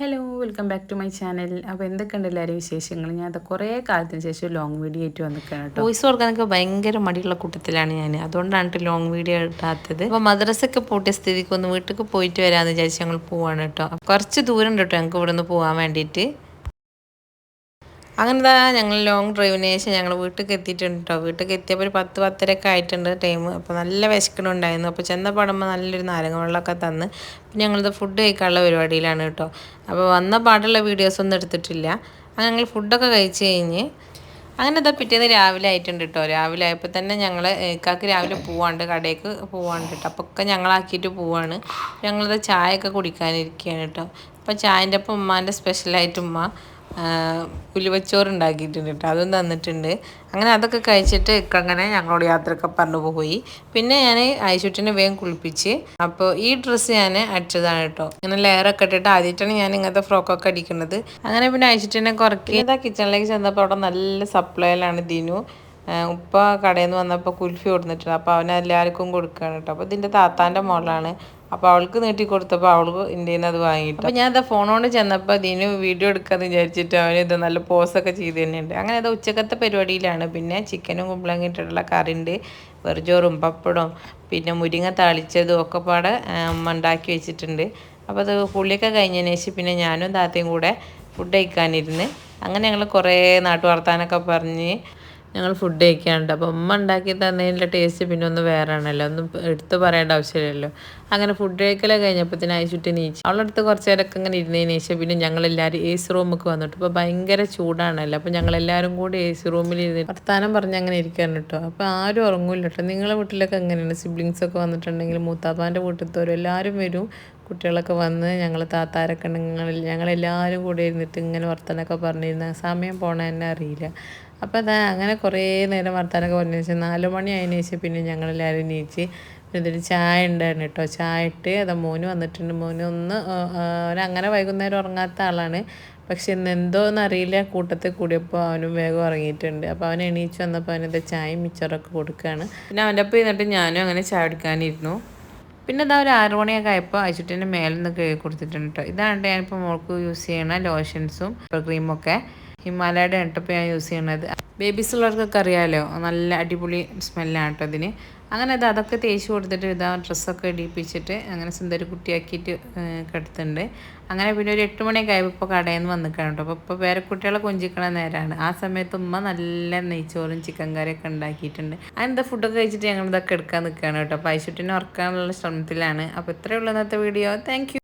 Hello welcome back to my channel. അപ്പോൾ എന്തൊക്കെയുണ്ട് എല്ലാവരും വിശേഷങ്ങൾ? ഞാൻ അത് കുറേ കാലത്തിന് ശേഷം ലോങ് വീഡിയോ ആയിട്ട് വന്നിരിക്കുകയാണ് കേട്ടോ. വോയിസ് കൊടുക്കാനൊക്കെ ഭയങ്കര മടിയുള്ള കൂട്ടത്തിലാണ് ഞാൻ. അതുകൊണ്ടാണ് ലോങ് വീഡിയോ ഇടാത്തത്. അപ്പോൾ മദ്രസൊക്കെ പൂട്ടിയ സ്ഥിതിക്ക് ഒന്ന് വീട്ടിലേക്ക് പോയിട്ട് വരാമെന്ന് വിചാരിച്ച് ഞങ്ങൾ പോവാണ് കേട്ടോ. കുറച്ച് ദൂരം ഉണ്ട് കേട്ടോ ഞങ്ങൾക്ക് ഇവിടെ നിന്ന് പോകാൻ വേണ്ടിയിട്ട്. അങ്ങനെ ഞങ്ങൾ ലോങ് ഡ്രൈവിന് ശേഷം ഞങ്ങൾ വീട്ടിലേക്ക് എത്തിയിട്ടുണ്ട് കേട്ടോ. വീട്ടിലേക്ക് എത്തിയപ്പോൾ ഒരു 10-10:30 ആയിട്ടുണ്ട് ടൈം. അപ്പോൾ നല്ല വിശക്കണുണ്ടായിരുന്നു. അപ്പോൾ ചെന്ന പാടുമ്പോൾ നല്ലൊരു നാരങ്ങ വെള്ളമൊക്കെ തന്ന് പിന്നെ ഞങ്ങളിത് ഫുഡ് കഴിക്കാനുള്ള പരിപാടിയിലാണ് കേട്ടോ. അപ്പോൾ വന്ന പാടുള്ള വീഡിയോസൊന്നും എടുത്തിട്ടില്ല. അങ്ങനെ ഞങ്ങൾ ഫുഡൊക്കെ കഴിച്ച് കഴിഞ്ഞ് അങ്ങനെ പിറ്റേന്ന് രാവിലെ ആയിട്ടുണ്ട് കേട്ടോ. രാവിലെ ആയപ്പോൾ തന്നെ ഞങ്ങൾ ഇക്കാക്ക് രാവിലെ പോവാണ്ട് കടയ്ക്ക് പോവാണ്ട് കേട്ടോ. അപ്പോൾ ഒക്കെ ഞങ്ങളാക്കിയിട്ട് പോവാണ്. ഞങ്ങളിത് ചായയൊക്കെ കുടിക്കാനിരിക്കുകയാണ് കേട്ടോ. അപ്പോൾ ചായൻ്റെ ഒപ്പം ഉമ്മാൻ്റെ സ്പെഷ്യലായിട്ട് ഉമ്മ ഉലുവച്ചോറ് ഉണ്ടാക്കിയിട്ടുണ്ട് കേട്ടോ. അതും തന്നിട്ടുണ്ട്. അങ്ങനെ അതൊക്കെ കഴിച്ചിട്ട് ഇക്കങ്ങനെ ഞങ്ങളോട് യാത്രയൊക്കെ പറഞ്ഞു പോയി. പിന്നെ ഞാൻ ഐശുട്ടിനെ വേഗം കുളിപ്പിച്ച്. അപ്പോൾ ഈ ഡ്രസ്സ് ഞാൻ അടിച്ചതാണ് കേട്ടോ. ഇങ്ങനെ ലെയറൊക്കെ ഇട്ടിട്ട് ആദ്യമായിട്ടാണ് ഞാൻ ഇങ്ങനത്തെ ഫ്രോക്കൊക്കെ അടിക്കുന്നത്. അങ്ങനെ പിന്നെ ഐശുട്ടിനെ കുറക്കി കിച്ചണിലേക്ക് ചെന്നപ്പോൾ അവിടെ നല്ല സപ്ലൈയിലാണ് ദിനു. ഉപ്പ കടയിൽ നിന്ന് വന്നപ്പോൾ കുൽഫി കൊടുത്തിട്ടുണ്ട്. അപ്പോൾ അവന് എല്ലാവർക്കും കൊടുക്കുകയാണ് കേട്ടോ. അപ്പോൾ ഇതിൻ്റെ താത്താൻ്റെ മോളാണ്. അപ്പോൾ അവൾക്ക് നീട്ടി കൊടുത്തപ്പോൾ അവൾക്ക് ഇന്ത്യയിൽ നിന്ന് അത് വാങ്ങിയിട്ട്. അപ്പോൾ ഞാൻ ഫോണോട് ചെന്നപ്പോൾ ഇതിന് വീഡിയോ എടുക്കാമെന്ന് വിചാരിച്ചിട്ട് അവന് ഇത് നല്ല പോസൊക്കെ ചെയ്ത് തന്നെയുണ്ട്. അങ്ങനെ അത് ഉച്ചക്കത്തെ പരിപാടിയിലാണ്. പിന്നെ ചിക്കനും കുമ്പളങ്ങ ഇട്ടിട്ടുള്ള കറിയുണ്ട്, വെറുചോറും പപ്പടവും പിന്നെ മുരിങ്ങ താളിച്ചതും ഒക്കെ പാടെ അമ്മ ഉണ്ടാക്കി വെച്ചിട്ടുണ്ട്. അപ്പോൾ അത് പുള്ളിയൊക്കെ കഴിഞ്ഞതിന് ശേഷം പിന്നെ ഞാനും താത്തയും കൂടെ ഫുഡ് കഴിക്കാനിരുന്ന്. അങ്ങനെ ഞങ്ങൾ കുറേ നാട്ടുവർത്താനൊക്കെ പറഞ്ഞ് ഞങ്ങൾ ഫുഡ് കഴിക്കാനുണ്ട്. അപ്പോൾ ഉമ്മ ഉണ്ടാക്കി തന്നതിൻ്റെ ടേസ്റ്റ് പിന്നെ ഒന്ന് വേറെ ആണല്ലോ, ഒന്നും എടുത്ത് പറയേണ്ട ആവശ്യമില്ലല്ലോ. അങ്ങനെ ഫുഡ് കഴിക്കലൊക്കെ കഴിഞ്ഞപ്പോൾ അയച്ചിട്ട് നീച്ചു അവളുടെ അടുത്ത് കുറച്ച് നേരമൊക്കെ ഇങ്ങനെ ഇരുന്നതിന് ശേഷം പിന്നെ ഞങ്ങളെല്ലാവരും എ സി റൂമൊക്കെ വന്നിട്ട് ഇപ്പോൾ ഭയങ്കര ചൂടാണല്ലോ. അപ്പോൾ ഞങ്ങളെല്ലാവരും കൂടി എ സി റൂമിൽ ഇരുന്ന് വർത്താനം പറഞ്ഞ് അങ്ങനെ ഇരിക്കുകയാണ് കേട്ടോ. അപ്പോൾ ആരും ഉറങ്ങില്ല കേട്ടോ. നിങ്ങളുടെ വീട്ടിലൊക്കെ എങ്ങനെയാണ്? സിബ്ലിങ്സൊക്കെ വന്നിട്ടുണ്ടെങ്കിൽ മൂത്താപ്പാൻ്റെ വീട്ടിലത്തോരും എല്ലാവരും വരും. കുട്ടികളൊക്കെ വന്ന് ഞങ്ങൾ താത്താരൊക്കെ ഉണ്ടെങ്കിൽ ഞങ്ങളെല്ലാവരും കൂടെ ഇരുന്നിട്ട് ഇങ്ങനെ വർത്തനമൊക്കെ പറഞ്ഞിരുന്ന സമയം പോണ തന്നെ അറിയില്ല. അപ്പോൾ അതാ അങ്ങനെ കുറേ നേരം വർത്താനൊക്കെ പറഞ്ഞ ശേഷം 4 മണി ആയതിനു ശേഷം പിന്നെ ഞങ്ങളെല്ലാവരും എണീച്ച് എന്നിട്ട് ചായ ഉണ്ടായിരുന്നു കേട്ടോ. ചായ ഇട്ട് അത് മോന് വന്നിട്ടുണ്ട്. മോന് അവനങ്ങനെ വൈകുന്നേരം ഉറങ്ങാത്ത ആളാണ്. പക്ഷെ ഇന്ന് എന്തോന്നറിയില്ല കൂട്ടത്തിൽ കൂടിയപ്പോൾ അവനും വേഗം ഉറങ്ങിയിട്ടുണ്ട്. അപ്പോൾ അവൻ എണീച്ച് വന്നപ്പോൾ അവനത് ചായയും മിച്ചറൊക്കെ കൊടുക്കുകയാണ്. പിന്നെ അവൻ്റെ ഒപ്പം ഇരുന്നിട്ട് ഞാനും അങ്ങനെ ചായ കുടിക്കാനിരുന്നു. പിന്നെ ഇതാ ഒരു 6 മണിയൊക്കെ ആയപ്പോൾ അയച്ചിട്ടിൻ്റെ മേലിൽ നിന്ന് കഴുകി കൊടുത്തിട്ടുണ്ട് കേട്ടോ. ഇതാണ് ഞാനിപ്പോൾ മോൾക്ക് യൂസ് ചെയ്യണ ലോഷൻസും ക്രീമൊക്കെ ഹിമാലയയുടെ ഇട്ടപ്പോൾ ഞാൻ യൂസ് ചെയ്യണത്. ബേബീസ് ഉള്ളവർക്കൊക്കെ അറിയാമല്ലോ, നല്ല അടിപൊളി സ്മെല്ലാണ് കേട്ടോ അതിന്. അങ്ങനെ അതൊക്കെ തേച്ച് കൊടുത്തിട്ട് ഇതാ ഡ്രസ്സൊക്കെ ഇടിപ്പിച്ചിട്ട് അങ്ങനെ സുന്ദരി കുട്ടിയാക്കിയിട്ട് കിടത്തുന്നുണ്ട്. അങ്ങനെ പിന്നെ ഒരു 8 മണിയൊക്കെ ആയപ്പോൾ ഇപ്പോൾ കടയിൽ നിന്ന് വന്നിക്കാണ് കേട്ടോ. അപ്പോൾ ഇപ്പോൾ വേറെ കുട്ടികളെ കൊഞ്ചിക്കണ നേരമാണ്. ആ സമയത്ത് ഉമ്മ നല്ല നെയ്ച്ചോറും ചിക്കൻ കറിയൊക്കെ ഉണ്ടാക്കിയിട്ടുണ്ട്. അങ്ങനത്തെ ഫുഡൊക്കെ കഴിച്ചിട്ട് ഞങ്ങൾ ഇതൊക്കെ എടുക്കാൻ നിൽക്കുകയാണ് കേട്ടോ. അപ്പോൾ ഐശുട്ടിനെ ഉറക്കാനുള്ള ശ്രമത്തിലാണ്. അപ്പോൾ ഇത്രയേ ഉള്ളൂ ഇന്നത്തെ വീഡിയോ. Thank you.